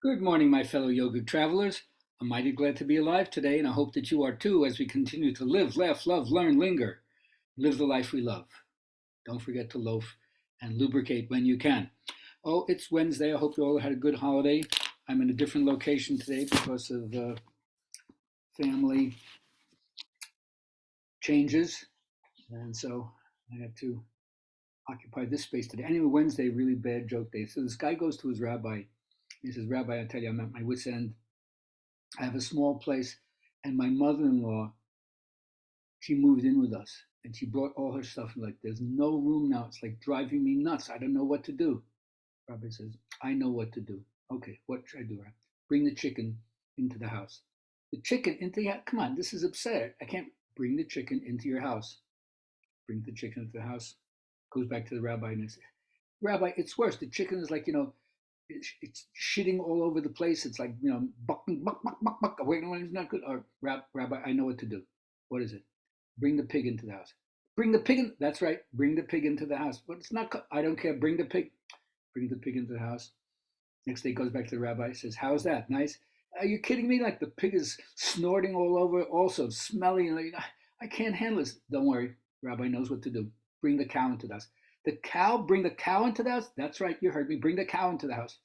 Good morning, my fellow yogic travelers. I'm mighty glad to be alive today, and I hope that you are too as we continue to live, laugh, love, learn, linger. Live the life we love. Don't forget to loaf and lubricate when you can. Oh, it's Wednesday. I hope you all had a good holiday. I'm in a different location today because of family changes, and so I have to occupy this space today. Anyway, Wednesday, really bad joke day. So this guy goes to his rabbi. He says, Rabbi, I tell you, I'm at my wit's end. I have a small place, and my mother-in-law, she moved in with us, and she brought all her stuff. And like, there's no room now. It's like driving me nuts. I don't know what to do. Rabbi says, I know what to do. Okay, what should I do? Bring the chicken into the house. The chicken into the house? Come on, this is absurd. I can't bring the chicken into your house. Bring the chicken into the house. Goes back to the rabbi and says, Rabbi, it's worse. The chicken is like, it's shitting all over the place. It's like, buck, buck, buck, buck, buck. Wait, no, it's not good. Or, Rabbi, I know what to do. What is it? Bring the pig into the house. Bring the pig in. That's right. Bring the pig into the house. But it's not, I don't care. Bring the pig. Bring the pig into the house. Next day goes back to the rabbi, says, how's that? Nice. Are you kidding me? Like the pig is snorting all over, also smelly. And like, I can't handle this. Don't worry. Rabbi knows what to do. Bring the cow into the house. Bring the cow into the house? That's right, you heard me. Bring the cow into the house.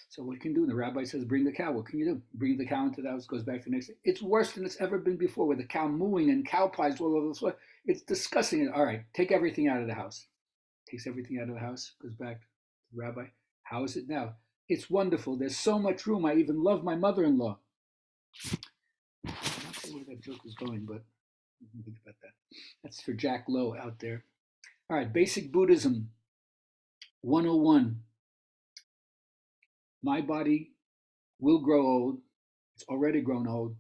So what can you do? And the rabbi says, bring the cow. What can you do? Bring the cow into the house, goes back to the next day. It's worse than it's ever been before with the cow mooing and cow pies all over the floor. It's disgusting. All right, take everything out of the house. Takes everything out of the house, goes back to the rabbi. How is it now? It's wonderful. There's so much room. I even love my mother-in-law. I'm not sure where that joke is going, but think about that. That's for Jack Lowe out there. All right, Basic Buddhism 101. My body will grow old. It's already grown old.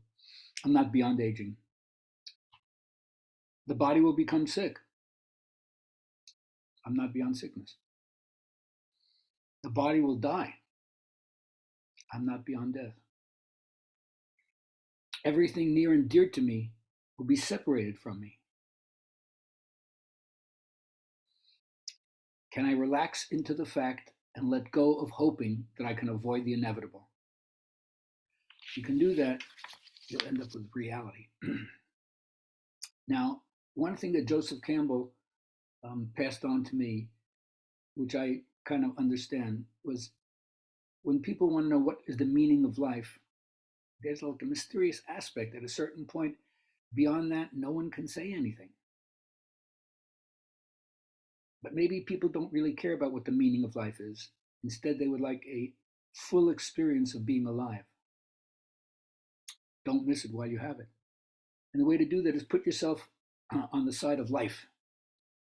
I'm not beyond aging. The body will become sick. I'm not beyond sickness. The body will die. I'm not beyond death. Everything near and dear to me will be separated from me. Can I relax into the fact and let go of hoping that I can avoid the inevitable? If you can do that, you'll end up with reality. Now, one thing that Joseph Campbell passed on to me, which I kind of understand, was when people want to know what is the meaning of life, there's like a mysterious aspect. At a certain point, beyond that, no one can say anything. But maybe people don't really care about what the meaning of life is. Instead, they would like a full experience of being alive. Don't miss it while you have it. And the way to do that is put yourself on the side of life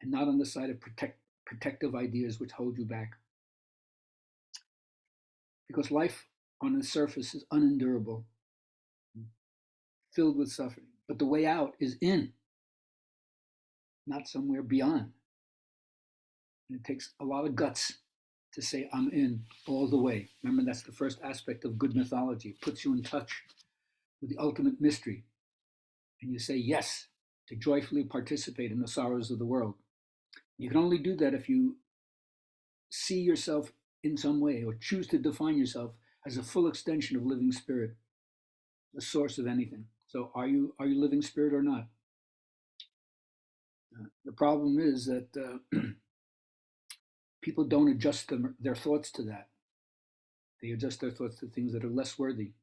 and not on the side of protective ideas which hold you back. Because life on the surface is unendurable, filled with suffering. But the way out is in, not somewhere beyond. And it takes a lot of guts to say, I'm in all the way. Remember, that's the first aspect of good mythology. It puts you in touch with the ultimate mystery. And you say yes to joyfully participate in the sorrows of the world. You can only do that if you see yourself in some way or choose to define yourself as a full extension of living spirit, the source of anything. So are you living spirit or not? The problem is that people don't adjust their thoughts to that. They adjust their thoughts to things that are less worthy.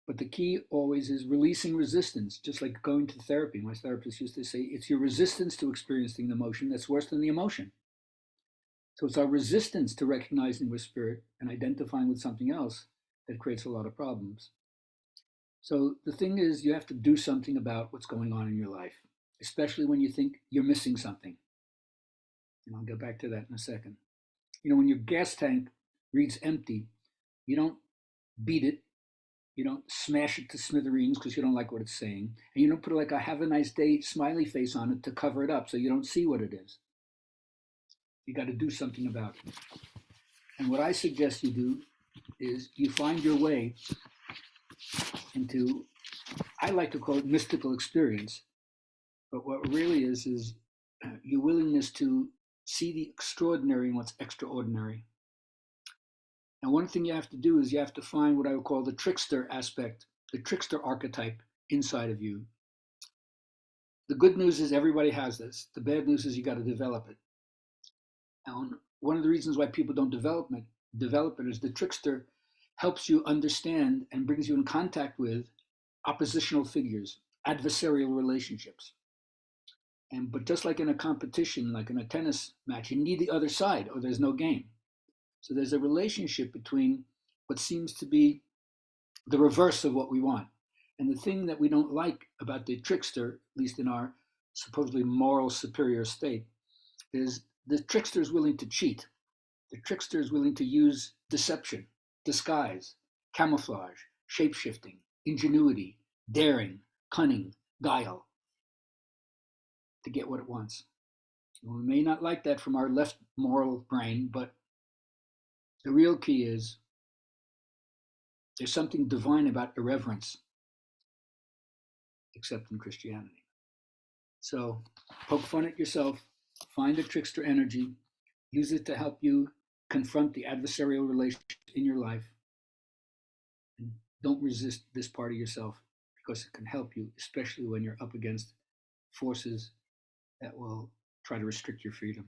But the key always is releasing resistance, just like going to therapy. My therapist used to say, it's your resistance to experiencing the emotion that's worse than the emotion. So it's our resistance to recognizing with spirit and identifying with something else that creates a lot of problems. So the thing is, you have to do something about what's going on in your life, especially when you think you're missing something. And I'll get back to that in a second. When your gas tank reads empty, you don't beat it. You don't smash it to smithereens because you don't like what it's saying. And you don't put like a have a nice day smiley face on it to cover it up so you don't see what it is. You got to do something about it. And what I suggest you do is you find your way into, I like to call it mystical experience. But what it really is your willingness to see the extraordinary in what's extraordinary. And one thing you have to do is you have to find what I would call the trickster aspect, the trickster archetype inside of you. The good news is everybody has this. The bad news is you got to develop it. And one of the reasons why people don't develop it is the trickster helps you understand and brings you in contact with oppositional figures, adversarial relationships. But just like in a competition, like in a tennis match, you need the other side or there's no game. So there's a relationship between what seems to be the reverse of what we want. And the thing that we don't like about the trickster, at least in our supposedly moral superior state, is the trickster is willing to cheat. The trickster is willing to use deception, disguise, camouflage, shape-shifting, ingenuity, daring, cunning, guile to get what it wants. We may not like that from our left moral brain, but the real key is there's something divine about irreverence, except in Christianity. So poke fun at yourself, find the trickster energy, use it to help you confront the adversarial relationships in your life, and don't resist this part of yourself because it can help you, especially when you're up against forces that will try to restrict your freedom.